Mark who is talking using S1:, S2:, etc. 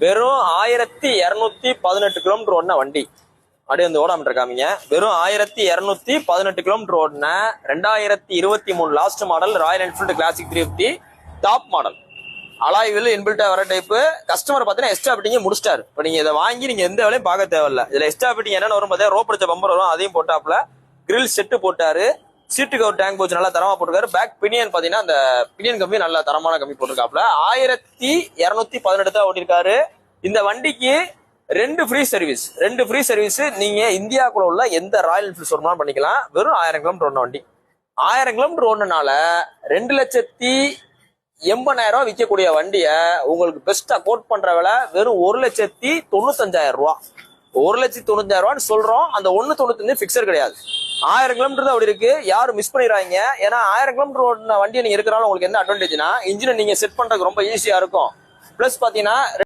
S1: வெறும் 1218 கிலோமீட்டர் ஓடின வண்டி. அப்படியே வந்து ஓடாம இருக்காமீங்க. வெறும் 1218 கிலோமீட்டர் ஓடின 2023 last model Royal Enfield Classic 350 top model. Alloy wheel இன்பில்ட்டா வர டைப்பு. கஸ்டமர் பார்த்தீங்கன்னா எக்ஸ்ட்ரா ஃபிட்டிங் முடிச்சிட்டாரு. இப்போ நீங்க இதை வாங்கி நீங்க எந்த வேலையும் பார்க்க தேவையில்ல. இதுல எக்ஸ்ட்ரா ஃபிட்டிங் என்னென்ன வரும் பார்த்தீங்கன்னா ரோப் அடிச்ச பம்பர் வரும், அதையும் போட்டாப்ல. கிரில் செட்டு போட்டாரு. சீட்டு கவர் டேங்க் போச்சு நல்லா தரமா போட்டிருக்காரு. பேக் பினியன் பாத்தீங்கன்னா அந்த பினியன் கம்பி நல்ல தரமான கம்பி போட்டிருக்காப்ல. 1218 தான் ஓட்டிருக்காரு. இந்த வண்டிக்கு 2 ஃப்ரீ சர்வீஸ். நீங்க இந்தியாவுக்குள்ள உள்ள எந்த ராயல் என்ஃபீல்ட் ஷோரூம்லாம் பண்ணிக்கலாம். வெறும் 1000 கிலோமீட்டர் ஓடின வண்டி. 1000 கிலோமீட்டர் ஓடினால 2,80,000 விற்கக்கூடிய வண்டிய உங்களுக்கு பெஸ்டா கோட் பண்ற விலை வெறும் 1,95,000. 1,95,000 சொல்றோம். அந்த 1,95 பிக்சர் கிடையாது. 1000 கிலோமீட்டர் தான் அப்படி இருக்கு. யாரும் மிஸ் பண்ணிடுறாங்க. ஏன்னா 1000 கிலோமீட்டர் ஓடின வண்டியை நீங்க இருக்கிறனால உங்களுக்கு என்ன அட்வான்டேஜ்னா இன்ஜினை நீங்க செட் பண்றதுக்கு ரொம்ப ஈஸியா இருக்கும். பிளஸ் பாத்தீங்கன்னா